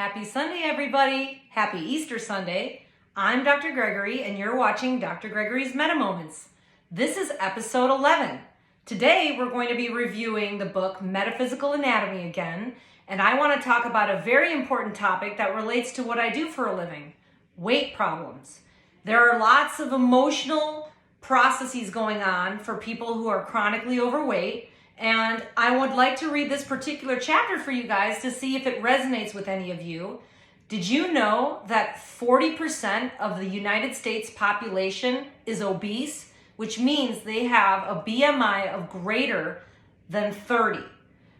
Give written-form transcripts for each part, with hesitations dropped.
Happy Sunday, everybody. Happy Easter Sunday. I'm Dr. Gregory, and you're watching Dr. Gregory's Meta Moments. This is episode 11. Today, we're going to be reviewing the book Metaphysical Anatomy again, and I want to talk about a very important topic that relates to what I do for a living, weight problems. There are lots of emotional processes going on for people who are chronically overweight, and I would like to read this particular chapter for you guys to see if it resonates with any of you. Did you know that 40% of the United States population is obese, which means they have a BMI of greater than 30?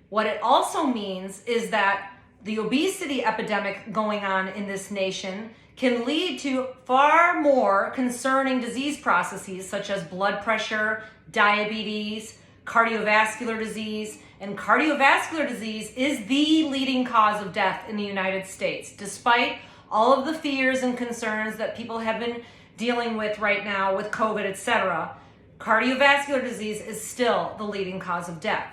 What it also means is that the obesity epidemic going on in this nation can lead to far more concerning disease processes such as blood pressure, diabetes, cardiovascular disease, and cardiovascular disease is the leading cause of death in the United States. Despite all of the fears and concerns that people have been dealing with right now with COVID, etc., cardiovascular disease is still the leading cause of death.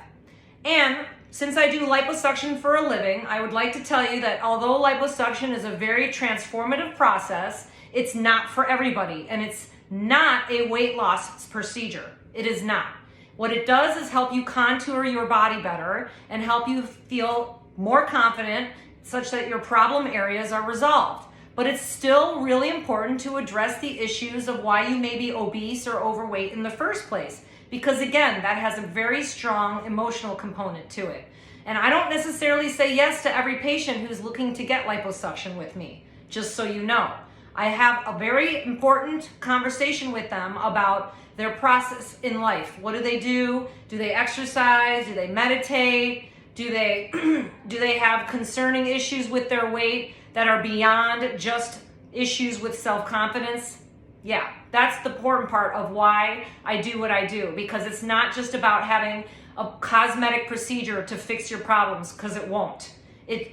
And since I do liposuction for a living, I would like to tell you that although liposuction is a very transformative process, it's not for everybody, and it's not a weight loss procedure. It is not. What it does is help you contour your body better and help you feel more confident such that your problem areas are resolved. But it's still really important to address the issues of why you may be obese or overweight in the first place. Because again, that has a very strong emotional component to it. And I don't necessarily say yes to every patient who's looking to get liposuction with me, just so you know. I have a very important conversation with them about their process in life. What do they do? Do they exercise? Do they meditate? Do they have concerning issues with their weight that are beyond just issues with self-confidence? Yeah, that's the important part of why I do what I do, because it's not just about having a cosmetic procedure to fix your problems, because it won't.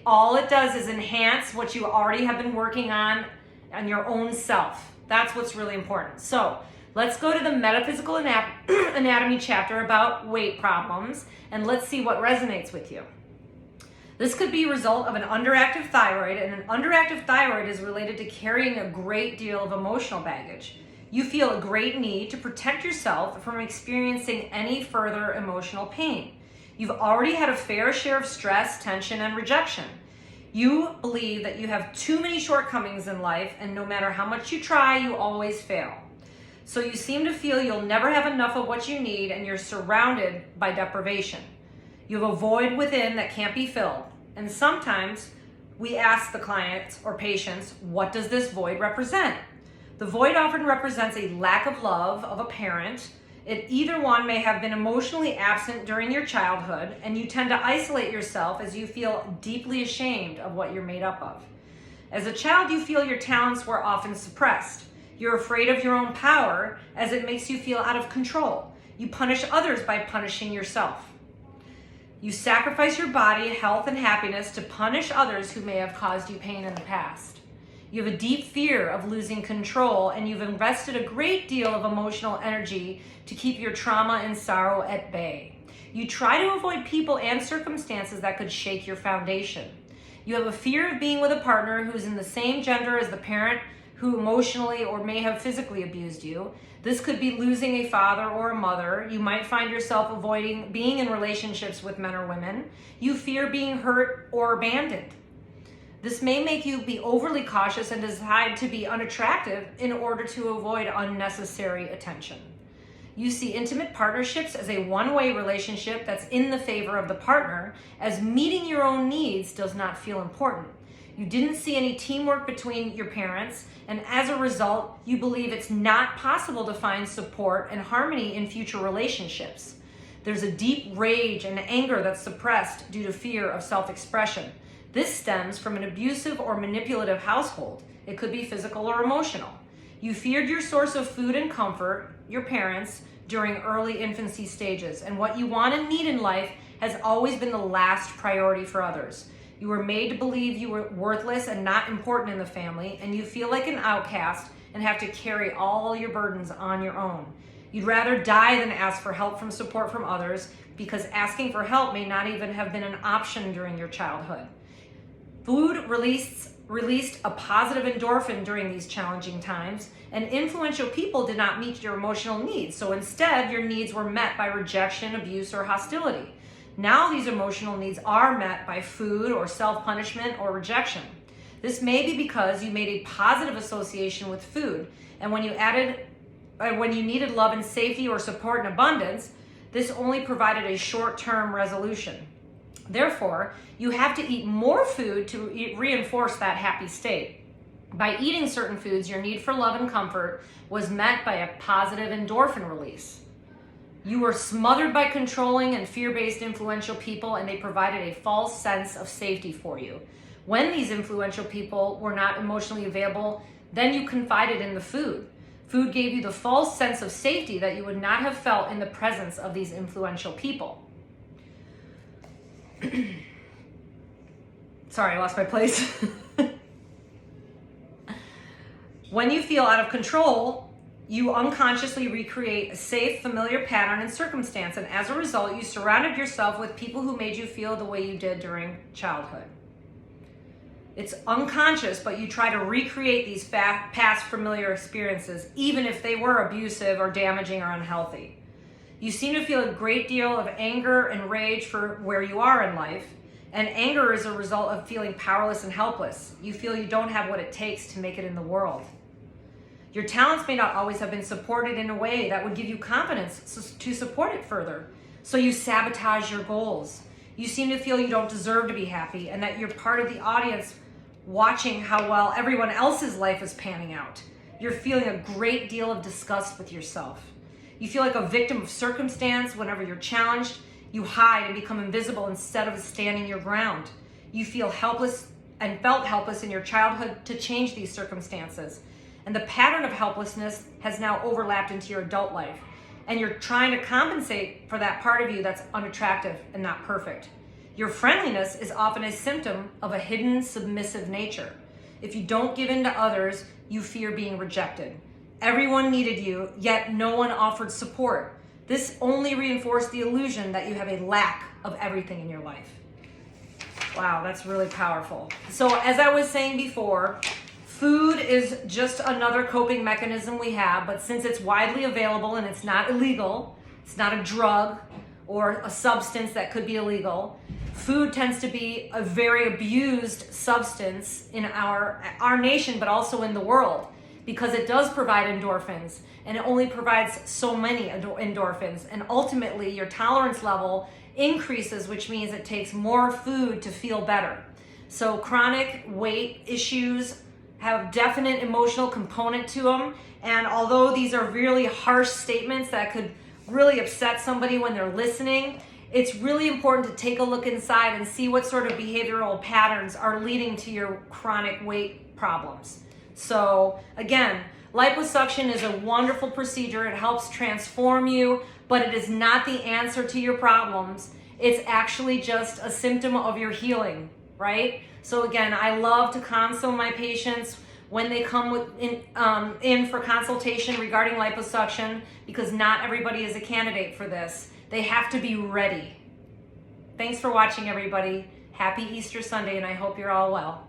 All it does is enhance what you already have been working on your own self. That's what's really important. So let's go to the Metaphysical Anatomy chapter about weight problems, and let's see what resonates with you. This could be a result of an underactive thyroid, and an underactive thyroid is related to carrying a great deal of emotional baggage. You feel a great need to protect yourself from experiencing any further emotional pain. You've already had a fair share of stress, tension, and rejection. You believe that you have too many shortcomings in life, and no matter how much you try, you always fail. So you seem to feel you'll never have enough of what you need, and you're surrounded by deprivation. You have a void within that can't be filled. And sometimes we ask the clients or patients, what does this void represent? The void often represents a lack of love of a parent. Either one may have been emotionally absent during your childhood, and you tend to isolate yourself as you feel deeply ashamed of what you're made up of. As a child, you feel your talents were often suppressed. You're afraid of your own power as it makes you feel out of control. You punish others by punishing yourself. You sacrifice your body, health, and happiness to punish others who may have caused you pain in the past. You have a deep fear of losing control, and you've invested a great deal of emotional energy to keep your trauma and sorrow at bay. You try to avoid people and circumstances that could shake your foundation. You have a fear of being with a partner who's in the same gender as the parent who emotionally or may have physically abused you. This could be losing a father or a mother. You might find yourself avoiding being in relationships with men or women. You fear being hurt or abandoned. This may make you be overly cautious and decide to be unattractive in order to avoid unnecessary attention. You see intimate partnerships as a one-way relationship that's in the favor of the partner, as meeting your own needs does not feel important. You didn't see any teamwork between your parents, and as a result, you believe it's not possible to find support and harmony in future relationships. There's a deep rage and anger that's suppressed due to fear of self-expression. This stems from an abusive or manipulative household. It could be physical or emotional. You feared your source of food and comfort, your parents, during early infancy stages, and what you want and need in life has always been the last priority for others. You were made to believe you were worthless and not important in the family, and you feel like an outcast and have to carry all your burdens on your own. You'd rather die than ask for help from support from others, because asking for help may not even have been an option during your childhood. Food released a positive endorphin during these challenging times, and influential people did not meet your emotional needs. So instead, your needs were met by rejection, abuse, or hostility. Now these emotional needs are met by food or self-punishment or rejection. This may be because you made a positive association with food, and when you needed love and safety or support in abundance, this only provided a short-term resolution. Therefore, you have to eat more food to reinforce that happy state. By eating certain foods, your need for love and comfort was met by a positive endorphin release. You were smothered by controlling and fear-based influential people, and they provided a false sense of safety for you. When these influential people were not emotionally available, then you confided in the food. Food gave you the false sense of safety that you would not have felt in the presence of these influential people. Sorry, I lost my place. When you feel out of control, you unconsciously recreate a safe, familiar pattern and circumstance, and as a result, you surrounded yourself with people who made you feel the way you did during childhood. It's unconscious, but you try to recreate these past familiar experiences, even if they were abusive or damaging or unhealthy. You seem to feel a great deal of anger and rage for where you are in life, and anger is a result of feeling powerless and helpless. You feel you don't have what it takes to make it in the world. Your talents may not always have been supported in a way that would give you confidence to support it further, so you sabotage your goals. You seem to feel you don't deserve to be happy, and that you're part of the audience watching how well everyone else's life is panning out. You're feeling a great deal of disgust with yourself. You feel like a victim of circumstance. Whenever you're challenged, you hide and become invisible instead of standing your ground. You feel helpless and felt helpless in your childhood to change these circumstances. And the pattern of helplessness has now overlapped into your adult life. And you're trying to compensate for that part of you that's unattractive and not perfect. Your friendliness is often a symptom of a hidden submissive nature. If you don't give in to others, you fear being rejected. Everyone needed you, yet no one offered support. This only reinforced the illusion that you have a lack of everything in your life. Wow, that's really powerful. So as I was saying before, food is just another coping mechanism we have, but since it's widely available and it's not illegal, it's not a drug or a substance that could be illegal, food tends to be a very abused substance in our nation, but also in the world, because it does provide endorphins, and it only provides so many endorphins, and ultimately your tolerance level increases, which means it takes more food to feel better. So chronic weight issues have definite emotional component to them, and although these are really harsh statements that could really upset somebody when they're listening, it's really important to take a look inside and see what sort of behavioral patterns are leading to your chronic weight problems. So again, liposuction is a wonderful procedure. It helps transform you, but it is not the answer to your problems. It's actually just a symptom of your healing, right? So again, I love to counsel my patients when they come in for consultation regarding liposuction, because not everybody is a candidate for this. They have to be ready. Thanks for watching, everybody. Happy Easter Sunday, and I hope you're all well.